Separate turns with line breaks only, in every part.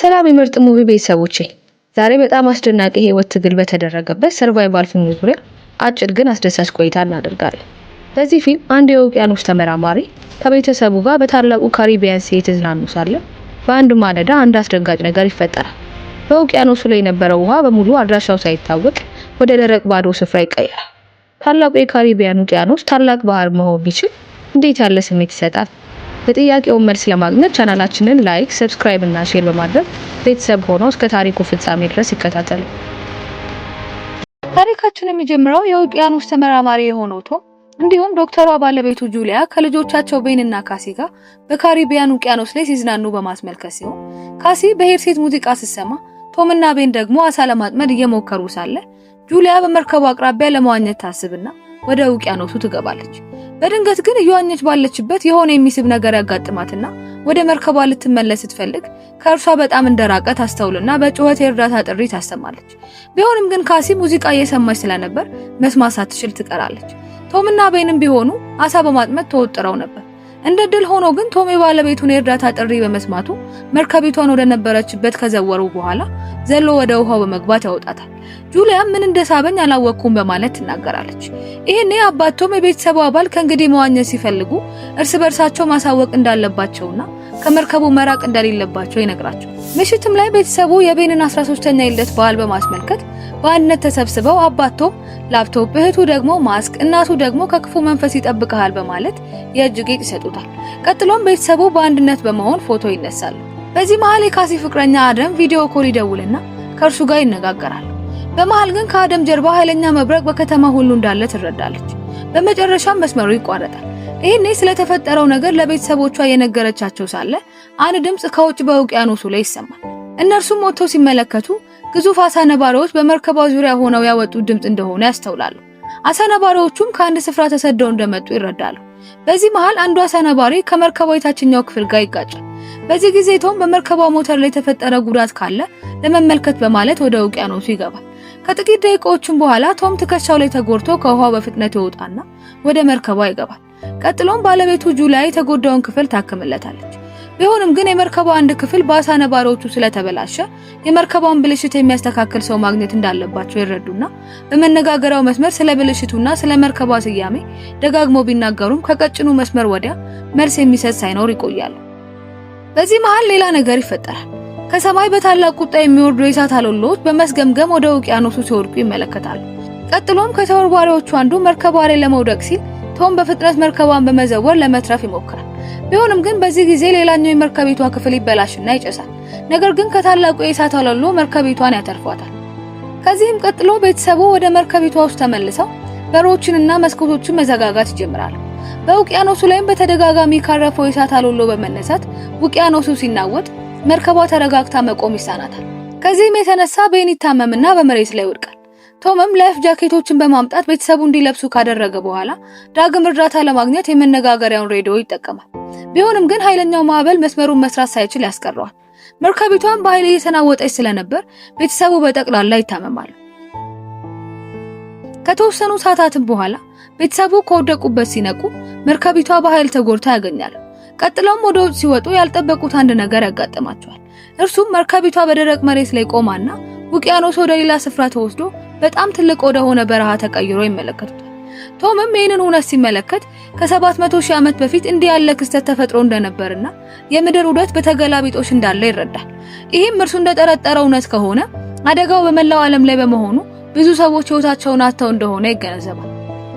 ሰላም የምርጥ ሙቪ ቤተሰቦቼ፣ ዛሬ በጣም አስደናቂ የህይወት ትግል በተደረገበት ሰርቫይቫል ፊልም ዙሪያ አጭር ግን አስደሳች ቆይታ እናደርጋለን። በዚህ ፊልም አንድ የውቅያኖስ ተመራማሪ ከቤተሰቡ ጋር በታላቁ ካሪቢያን ሲ የተዝናኑ ሳለ በአንድ ማለዳ አንድ አስደንጋጭ ነገር ይፈጠራል። በውቅያኖሱ ላይ የነበረው ውሃ በሙሉ አድራሻው ሳይታወቅ ወደ ደረቅ ባዶ ስፍራ ይቀየራል። ታላቁ የካሪቢያን ውቅያኖስ ታላቅ ባህር መሆን ቢችል እንዴት ያለ ስሜት ይሰጣል? ለጥያቄውን መልስ ለማግኘት ቻናላችንን ላይክ፣ ሰብስክራይብ እና ሼር በማድረግ ቤተሰብ ሆነው እስከ ታሪኩ ፍጻሜ ድረስ ይከታተሉ። ታሪካችን የሚጀምረው የውቅያኖስ ተመራማሪ የሆነው ቶም እንዲሁም ዶክተሯ ባለቤቱ ጁሊያ ከልጆቻቸው ቤን እና ካሲ ጋር በካሪቢያን ውቅያኖስ ላይ ሲዝናኑ በማስመልከት ሲሆን ካሲ በሄድሴት ሙዚቃ ስትሰማ ቶም እና ቤን ደግሞ አሳ ለማጥመድ እየሞከሩ ሳለ ጁሊያ በመርከቡ አቅራቢያ ለመዋኘት ታስብና ወደ ውቅያኖሱ ትገባለች። በድንገት ግን እየዋኘች ባለችበት የሆነ የሚስብ ነገር ያጋጥማትና ወደ መርከቧ ልትመለስ ስትፈልግ ከእርሷ በጣም እንደራቀ ታስተውልና በጩኸት የእርዳታ ጥሪ ታሰማለች። ቢሆንም ግን ካሲ ሙዚቃ እየሰማች ስለነበር መስማት ሳትችል ትቀራለች። ቶምና ቤንም ቢሆኑ አሳ በማጥመድ ተወጥረው ነበር። እንደ ድል ሆኖ ግን ቶም የባለቤቱን የእርዳታ ጥሪ በመስማቱ መርከቢቷን ወደ ነበረችበት ከዘወሩ በኋላ ዘሎ ወደ ውሃው በመግባት ያወጣታል። ጁሊያ ምን እንደሳበኝ አላወቅኩም በማለት ትናገራለች። ይሄኔ አባት ቶም የቤተሰቡ አባል ከእንግዲህ መዋኘት ሲፈልጉ እርስ በርሳቸው ማሳወቅ እንዳለባቸውና ከመርከቡ መራቅ እንደሌለባቸው ይነግራቸው። ምሽትም ላይ ቤተሰቡ የቤንን 13ኛ የልደት በዓል በማስመልከት በአንድነት ተሰብስበው አባት ቶም ላፕቶፕ፣ እህቱ ደግሞ ማስክ፣ እናቱ ደግሞ ከክፉ መንፈስ ይጠብቅሃል በማለት የእጅ ጌጥ ይሰጡታል። ቀጥሎም ቤተሰቡ በአንድነት በመሆን ፎቶ ይነሳሉ። በዚህ መሃል የካሲ ፍቅረኛ አደም ቪዲዮ ኮል ይደውልና ከእርሱ ጋር ይነጋገራል። በመሃል ግን ከአደም ጀርባ ኃይለኛ መብረቅ በከተማ ሁሉ እንዳለ ትረዳለች። በመጨረሻም መስመሩ ይቋረጣል። ይሄኔ ስለተፈጠረው ነገር ለቤተሰቦቿ የነገረቻቸው ሳለ አንድ ድምጽ ከውጭ በውቅያኖሱ ላይ ይሰማል። እነርሱም ወጥተው ሲመለከቱ ግዙፍ አሳ ነባሪዎች በመርከቧ ዙሪያ ሆነው ያወጡት ድምጽ እንደሆነ ያስተውላሉ። አሳ ነባሪዎቹም ከአንድ ስፍራ ተሰደው እንደመጡ ይረዳሉ። በዚህ መሃል አንዱ አሳ ነባሪ ከመርከቧ የታችኛው ክፍል ጋር ይጋጫል። በዚህ ጊዜ ቶም በመርከቧ ሞተር ላይ የተፈጠረ ጉዳት ካለ ለመመልከት በማለት ወደ ውቅያኖሱ ይገባል። ከጥቂት ደቂቃዎችም በኋላ ቶም ትከሻው ላይ ተጎድቶ ከውሃው በፍጥነት ይወጣና ወደ መርከቧ ይገባል። ቀጥሎም ባለቤቱ ጁሊያ የተጎዳውን ክፍል ታክምለታለች። ቢሆንም ግን የመርከቧ አንድ ክፍል በአሳ ነባሪዎቹ ስለተበላሸ የመርከቧን ብልሽት የሚያስተካክል ሰው ማግኘት እንዳለባቸው ይረዱና በመነጋገሪያው መስመር ስለ ብልሽቱና ስለ መርከቧ ስያሜ ደጋግሞ ቢናገሩም ከቀጭኑ መስመር ወዲያ መልስ የሚሰጥ ሳይኖር ይቆያሉ። በዚህ መሃል ሌላ ነገር ይፈጠራል። ከሰማይ በታላቅ ቁጣ የሚወርዱ የእሳት አለሎች በመስገምገም ወደ ውቅያኖሱ ሲወድቁ ይመለከታሉ። ቀጥሎም ከተወርዋሪዎቹ አንዱ መርከቧ ላይ ለመውደቅ ሲል ቶም በፍጥነት መርከቧን በመዘወር ለመትረፍ ይሞክራል። ቢሆንም ግን በዚህ ጊዜ ሌላኛው የመርከቢቷ ክፍል ይበላሽና ይጨሳል። ነገር ግን ከታላቁ የእሳት አለሎ መርከቢቷን ያተርፏታል። ከዚህም ቀጥሎ ቤተሰቡ ወደ መርከቢቷ ውስጥ ተመልሰው በሮችንና መስኮቶችን መዘጋጋት ይጀምራሉ። በውቅያኖሱ ላይም በተደጋጋሚ ካረፈው የእሳት አለሎ በመነሳት ውቅያኖሱ ሲናወጥ መርከቧ ተረጋግታ መቆም ይሳናታል። ከዚህም የተነሳ ቤን ይታመምና በመሬት ላይ ይወድቃል። ቶምም ላይፍ ጃኬቶችን በማምጣት ቤተሰቡ እንዲለብሱ ካደረገ በኋላ ዳግም እርዳታ ለማግኘት የመነጋገሪያውን ሬዲዮ ይጠቀማል። ቢሆንም ግን ኃይለኛው ማዕበል መስመሩን መስራት ሳይችል ያስቀረዋል። መርከቢቷን በኃይል እየተናወጠች ስለነበር ቤተሰቡ በጠቅላላ ይታመማሉ። ከተወሰኑ ሰዓታትም በኋላ ቤተሰቡ ከወደቁበት ሲነቁ መርከቢቷ በኃይል ተጎድታ ያገኛሉ። ቀጥሎም ወደ ውጭ ሲወጡ ያልጠበቁት አንድ ነገር ያጋጥማቸዋል። እርሱም መርከቢቷ በደረቅ መሬት ላይ ቆማና ውቅያኖስ ወደ ሌላ ስፍራ ተወስዶ በጣም ትልቅ ወደ ሆነ በረሃ ተቀይሮ ይመለከቱታል። ቶምም ይህንን እውነት ሲመለከት ከ700 ሺህ ዓመት በፊት እንዲህ ያለ ክስተት ተፈጥሮ እንደነበርና የምድር ዑደት በተገላቢጦሽ እንዳለ ይረዳል። ይህም እርሱ እንደጠረጠረው እውነት ከሆነ አደጋው በመላው ዓለም ላይ በመሆኑ ብዙ ሰዎች ሕይወታቸውን አጥተው እንደሆነ ይገነዘባል።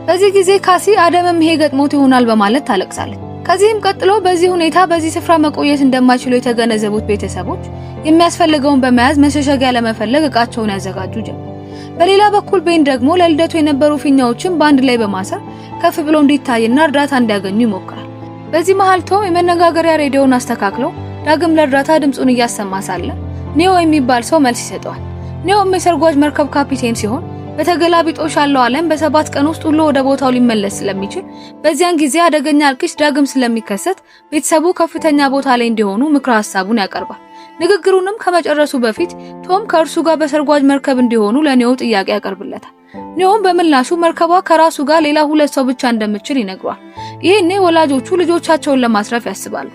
በዚህ ጊዜ ካሲ አደምም ይሄ ገጥሞት ይሆናል በማለት ታለቅሳለች። ከዚህም ቀጥሎ በዚህ ሁኔታ በዚህ ስፍራ መቆየት እንደማይችሉ የተገነዘቡት ቤተሰቦች የሚያስፈልገውን በመያዝ መሸሸጊያ ለመፈለግ እቃቸውን ያዘጋጁ ጀመር። በሌላ በኩል ቤን ደግሞ ለልደቱ የነበሩ ፊኛዎችን በአንድ ላይ በማሰር ከፍ ብሎ እንዲታይና እርዳታ እንዲያገኙ ይሞክራል። በዚህ መሃል ቶም የመነጋገሪያ ሬዲዮውን አስተካክሎ ዳግም ለእርዳታ ድምጹን እያሰማ ሳለ ኒዮ የሚባል ሰው መልስ ይሰጠዋል። ኒዮም የሰርጓጅ መርከብ ካፒቴን ሲሆን በተገላቢጦሽ ያለው ዓለም በ7 ቀን ውስጥ ሁሉ ወደ ቦታው ሊመለስ ስለሚችል በዚያን ጊዜ አደገኛ እልቂት ዳግም ስለሚከሰት ቤተሰቡ ከፍተኛ ቦታ ላይ እንዲሆኑ ምክረ ሐሳቡን ያቀርባል። ንግግሩንም ከመጨረሱ በፊት ቶም ከእርሱ ጋር በሰርጓጅ መርከብ እንዲሆኑ ለኒዮ ጥያቄ ያቀርብለታል። ኒዮም በምላሹ መርከቧ ከራሱ ጋር ሌላ 2 ሰው ብቻ እንደምትችል ይነግሯል። ይሄኔ ወላጆቹ ልጆቻቸውን ለማስረፍ ያስባሉ።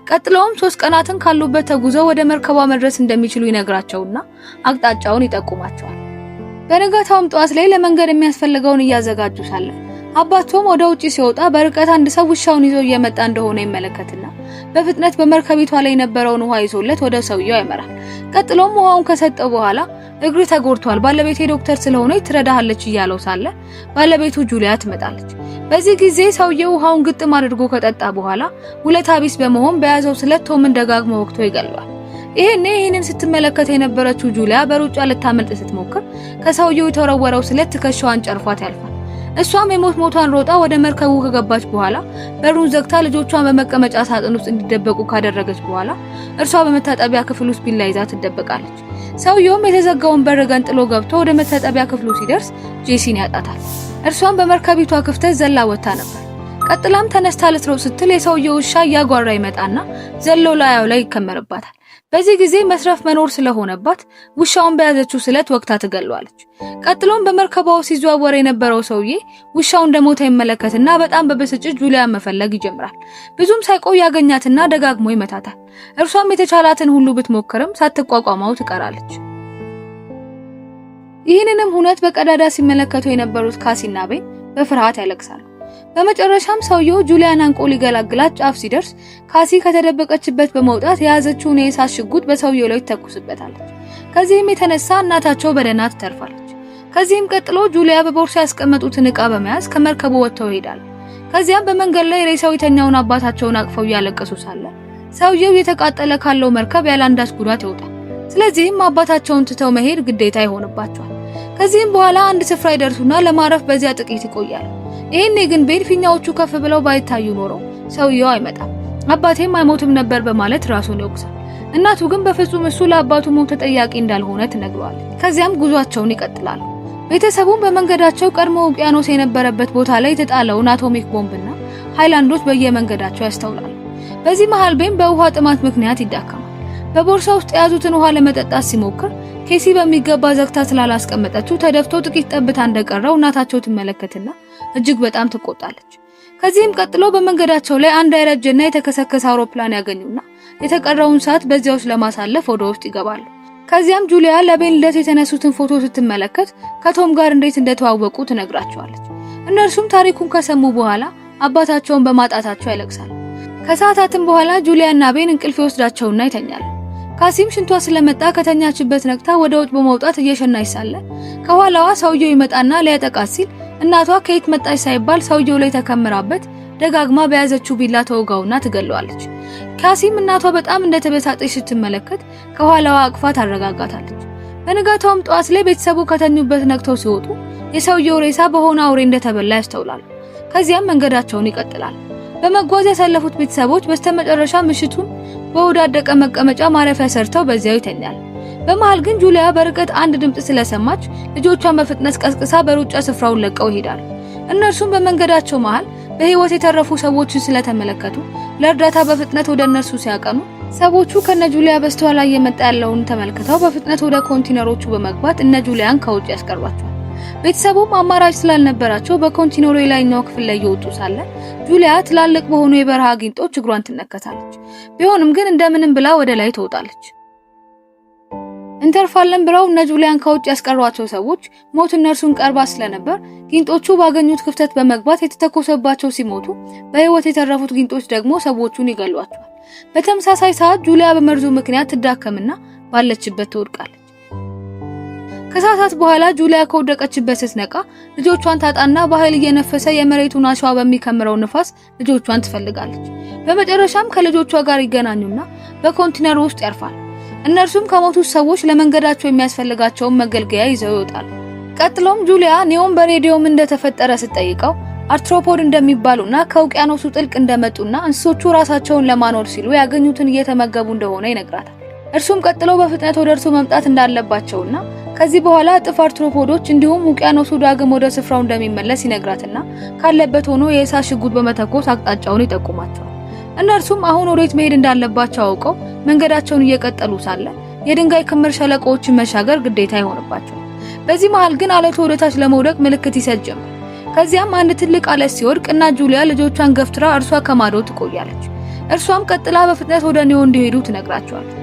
ቀጥለውም 3 ቀናትን ካሉበት ተጉዘው ወደ መርከቧ መድረስ እንደሚችሉ ይነግራቸውና አቅጣጫውን ይጠቁማቸዋል። በነጋታውም ጧት ላይ ለመንገድ የሚያስፈልገውን እያዘጋጁ ሳለ አባቶም ወደ ውጪ ሲወጣ በርቀት አንድ ሰው ውሻውን ይዞ እየመጣ እንደሆነ ይመለከትና በፍጥነት በመርከቢቷ ላይ የነበረውን ውሃ ይዞለት ወደ ሰውየው ያመራል። ቀጥሎም ውሃውን ከሰጠው በኋላ እግር ተጎድቷል፣ ባለቤቴ ዶክተር ስለሆነች ትረዳሃለች እያለው ሳለ ባለቤቱ ጁሊያ ትመጣለች። በዚህ ጊዜ ሰውየው ውሃውን ግጥም አድርጎ ከጠጣ በኋላ ውለታ ቢስ በመሆን በያዘው ስለት ቶምን ደጋግሞ ወቅቶ ይገለዋል። ይሄንን ስትመለከት የነበረችው ጁሊያ በሩጫ ልታመልጥ ስትሞክር ከሰውየው የተወረወረው ስለት ትከሻዋን ጨርፏት ያልፋል። እሷም የሞቷን ሮጣ ወደ መርከቡ ከገባች በኋላ በሩን ዘግታ ልጆቿን በመቀመጫ ሳጥን ውስጥ እንዲደበቁ ካደረገች በኋላ እርሷ በመታጠቢያ ክፍል ውስጥ ቢላ ይዛ ትደበቃለች። ሰውየውም የተዘጋውን በር ገንጥሎ ገብቶ ወደ መታጠቢያ ክፍሉ ሲደርስ ጄሲን ያጣታል። እርሷም በመርከቢቷ ክፍተት ዘላ ወጣ ነበር። ቀጥላም ተነስታ ልትሮጥ ስትል የሰውየው ውሻ እያጓራ ይመጣና ዘሎ ላያው ላይ ይከመርባታል። በዚህ ጊዜ መስረፍ መኖር ስለሆነባት ውሻውን በያዘችው ስለት ወቅታ ትገለዋለች። ቀጥሎም በመርከቧ ሲዘዋወር የነበረው ሰውዬ ውሻው እንደሞተ ይመለከትና በጣም በብስጭት ጁሊያን መፈለግ ይጀምራል። ብዙም ሳይቆይ ያገኛትና ደጋግሞ ይመታታል። እርሷም የተቻላትን ሁሉ ብትሞክርም ሳትቋቋመው ትቀራለች። ይህንንም ሁነት በቀዳዳ ሲመለከቱ የነበሩት ካሲና ቤን በፍርሃት ያለቅሳሉ። በመጨረሻም ሰውየው ጁሊያን አንቆ ሊገላግላት ጫፍ ሲደርስ ካሲ ከተደበቀችበት በመውጣት የያዘችውን የእሳት ሽጉጥ በሰውየው ላይ ተኩስበታለች። ከዚህም የተነሳ እናታቸው በደህና ትተርፋለች። ከዚህም ቀጥሎ ጁሊያ በቦርሳ ያስቀመጡትን ዕቃ በመያዝ ከመርከቡ ወጥተው ይሄዳሉ። ከዚያም በመንገድ ላይ ሬሳው የተኛውን አባታቸውን አቅፈው እያለቀሱ ሳለ ሰውየው የተቃጠለ ካለው መርከብ ያለ አንዳች ጉዳት ይወጣል። ስለዚህም አባታቸውን ትተው መሄድ ግዴታ ይሆንባቸዋል። ከዚህም በኋላ አንድ ስፍራ ይደርሱና ለማረፍ በዚያ ጥቂት ይቆያሉ። ይሄኔ ግን ቤን ፊኛዎቹ ከፍ ብለው ባይታዩ ኖሮ ሰውየው አይመጣም፣ አባቴም አይሞትም ነበር በማለት ራሱን ይወቅሳል። እናቱ ግን በፍጹም እሱ ለአባቱ ሞት ተጠያቂ እንዳልሆነ ትነግረዋለች። ከዚያም ጉዟቸውን ይቀጥላሉ። ቤተሰቡም በመንገዳቸው ቀድሞ ውቅያኖስ የነበረበት ቦታ ላይ የተጣለውን አቶሚክ ቦምብና ሃይላንዶች በየመንገዳቸው ያስተውላሉ። በዚህ መሃል ቤን በውሃ ጥማት ምክንያት ይዳከማል። በቦርሳ ውስጥ የያዙትን ውሃ ለመጠጣት ሲሞክር ኬሲ በሚገባ ዘግታ ስላላስቀመጠችው ተደፍቶ ጥቂት ጠብታ እንደቀረው እናታቸው ትመለከትና እጅግ በጣም ትቆጣለች። ከዚህም ቀጥሎ በመንገዳቸው ላይ አንድ አይረጀና የተከሰከሰ አውሮፕላን ያገኙና የተቀረውን ሰዓት በዚያው ለማሳለፍ ወደ ውስጥ ይገባሉ። ከዚያም ጁሊያ ለቤን ልደት የተነሱትን ፎቶ ስትመለከት ከቶም ጋር እንዴት እንደተዋወቁ ትነግራቸዋለች። እነርሱም ታሪኩን ከሰሙ በኋላ አባታቸውን በማጣታቸው ያለቅሳሉ። ከሰዓታትም በኋላ ጁሊያና ቤን እንቅልፍ ይወስዳቸውና ይተኛሉ። ካሲም ሽንቷ ስለመጣ ከተኛችበት ነቅታ ወደ ውጭ በመውጣት እየሸናች ሳለ ከኋላዋ ሰውየው ይመጣና ሊያጠቃት ሲል እናቷ ከየት መጣች ሳይባል ሰውየው ላይ ተከምራበት ደጋግማ በያዘችው ቢላ ተወጋውና ትገለዋለች። ካሲም እናቷ በጣም እንደተበሳጨች ስትመለከት ከኋላዋ አቅፋ ታረጋጋታለች። በነጋታውም ጠዋት ላይ ቤተሰቡ ከተኙበት ነቅተው ሲወጡ የሰውየው ሬሳ በሆነ አውሬ እንደተበላ ያስተውላሉ። ከዚያም መንገዳቸውን ይቀጥላሉ። በመጓዝ ያሳለፉት ቤተሰቦች በስተመጨረሻ ምሽቱን በወዳደቀ መቀመጫ ማረፊያ ሰርተው በዚያው ይተኛሉ። በመሃል ግን ጁሊያ በርቀት አንድ ድምጽ ስለሰማች ልጆቿን በፍጥነት ቀስቅሳ በሩጫ ስፍራውን ለቀው ይሄዳሉ። እነርሱም በመንገዳቸው መሃል በህይወት የተረፉ ሰዎችን ስለተመለከቱ ለእርዳታ በፍጥነት ወደ እነርሱ ሲያቀኑ ሰዎቹ ከነ ጁሊያ በስተኋላ እየመጣ ያለውን ተመልክተው በፍጥነት ወደ ኮንቲነሮቹ በመግባት እነ ጁሊያን ከውጭ ያስቀርባቸዋል። ቤተሰቡም አማራጭ ስላልነበራቸው በኮንቲነሩ የላይኛው ክፍል ላይ እየወጡ ሳለ ጁሊያ ትላልቅ በሆኑ የበረሃ ጊንጦች እግሯን ትነከታለች። ቢሆንም ግን እንደምንም ብላ ወደ ላይ ትወጣለች። እንተርፋለን ብለው እነ ጁሊያን ከውጭ ያስቀሯቸው ሰዎች ሞት እነርሱን ቀርባ ስለነበር ጊንጦቹ ባገኙት ክፍተት በመግባት የተተኮሰባቸው ሲሞቱ፣ በህይወት የተረፉት ጊንጦች ደግሞ ሰዎቹን ይገሏቸዋል። በተመሳሳይ ሰዓት ጁሊያ በመርዙ ምክንያት ትዳከምና ባለችበት ትወድቃለች። ከሰዓታት በኋላ ጁሊያ ከወደቀችበት ስትነቃ ልጆቿን ታጣና በኃይል እየነፈሰ የመሬቱን አሸዋ በሚከምረው ንፋስ ልጆቿን ትፈልጋለች። በመጨረሻም ከልጆቿ ጋር ይገናኙና በኮንቲነሩ ውስጥ ያርፋል። እነርሱም ከሞቱት ሰዎች ለመንገዳቸው የሚያስፈልጋቸውን መገልገያ ይዘው ይወጣሉ። ቀጥሎም ጁሊያ ኒዮን በሬዲዮም እንደተፈጠረ ስትጠይቀው አርትሮፖድ እንደሚባሉና ከውቅያኖሱ ጥልቅ እንደመጡና እንስሶቹ ራሳቸውን ለማኖር ሲሉ ያገኙትን እየተመገቡ እንደሆነ ይነግራታል። እርሱም ቀጥሎ በፍጥነት ወደ እርሱ መምጣት እንዳለባቸውና ከዚህ በኋላ ጥፍ አርትሮፖዶች እንዲሁም ውቅያኖሱ ዳግም ወደ ስፍራው እንደሚመለስ ይነግራትና ካለበት ሆኖ የእሳት ሽጉጥ በመተኮስ አቅጣጫውን ይጠቁማቸዋል። እነርሱም አሁን ወዴት መሄድ እንዳለባቸው አውቀው መንገዳቸውን እየቀጠሉ ሳለ የድንጋይ ክምር ሸለቆዎችን መሻገር ግዴታ ይሆንባቸዋል። በዚህ መሃል ግን አለቱ ወደታች ለመውደቅ ምልክት ይሰጥ ጀመር። ከዚያም አንድ ትልቅ አለት ሲወድቅ እና ጁሊያ ልጆቿን ገፍትራ እርሷ ከማዶ ትቆያለች። እርሷም ቀጥላ በፍጥነት ወደ ኒዮ እንዲሄዱ ትነግራቸዋለች።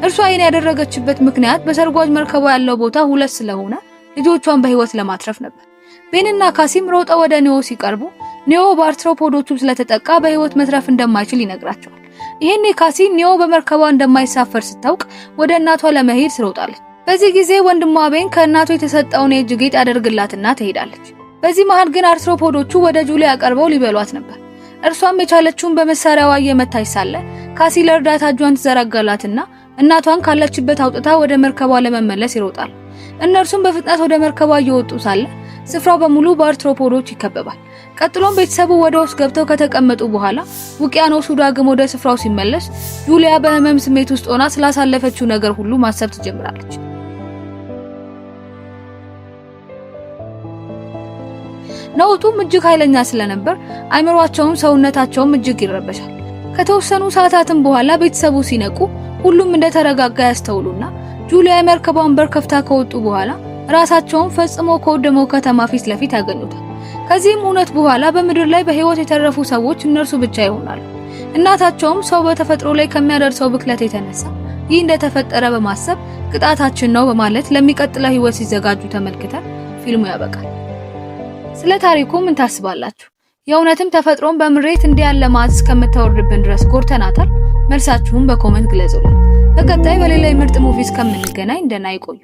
እርሷ ይህን ያደረገችበት ምክንያት በሰርጓጅ መርከቧ ያለው ቦታ ሁለት ስለሆነ ልጆቿን በህይወት ለማትረፍ ነበር። ቤንና ካሲም ሮጠው ወደ ኒዮ ሲቀርቡ ኒዮ በአርትሮፖዶቹ ስለተጠቃ በህይወት መትረፍ እንደማይችል ይነግራቸዋል። ይሄኔ ካሲ ኒዮ በመርከቧ እንደማይሳፈር ስታውቅ ወደ እናቷ ለመሄድ ትሮጣለች። በዚህ ጊዜ ወንድሟ ቤን ከእናቷ የተሰጠውን የእጅ ጌጥ ያደርግላትና ትሄዳለች። በዚህ መሃል ግን አርትሮፖዶቹ ወደ ጁሊያ ቀርበው ሊበሏት ነበር። እርሷም የቻለችውን በመሳሪያዋ እየመታች ሳለ ካሲ ለእርዳታ እጇን ትዘረጋላትና እናቷን ካለችበት አውጥታ ወደ መርከቧ ለመመለስ ይሮጣል። እነርሱም በፍጥነት ወደ መርከቧ እየወጡ ሳለ ስፍራው በሙሉ በአርትሮፖዶች ይከበባል። ቀጥሎም ቤተሰቡ ወደ ውስጥ ገብተው ከተቀመጡ በኋላ ውቅያኖሱ ዳግም ወደ ስፍራው ሲመለስ ጁሊያ በህመም ስሜት ውስጥ ሆና ስላሳለፈችው ነገር ሁሉ ማሰብ ትጀምራለች። ነውጡም እጅግ ኃይለኛ ስለነበር አይምሮአቸውም ሰውነታቸውም እጅግ ይረበሻል። ከተወሰኑ ሰዓታትም በኋላ ቤተሰቡ ሲነቁ ሁሉም እንደተረጋጋ ያስተውሉና ጁሊያ የመርከቧን በር ከፍታ ከወጡ በኋላ ራሳቸውን ፈጽሞ ከወደመው ከተማ ፊት ለፊት ያገኙታል። ከዚህም እውነት በኋላ በምድር ላይ በህይወት የተረፉ ሰዎች እነርሱ ብቻ ይሆናሉ። እናታቸውም ሰው በተፈጥሮ ላይ ከሚያደርሰው ብክለት የተነሳ ይህ እንደተፈጠረ በማሰብ ቅጣታችን ነው በማለት ለሚቀጥለው ህይወት ሲዘጋጁ ተመልክተን ፊልሙ ያበቃል። ስለ ታሪኩ ምን ታስባላችሁ? የእውነትም ተፈጥሮን በምሬት እንዲህ ያለ ማዝ እስከምታወርድብን ድረስ ጎርተናታል? መልሳችሁን በኮሜንት ግለጹልን። በቀጣይ በሌላ ምርጥ ሙቪስ ከምንገናኝ ደህና ይቆዩ።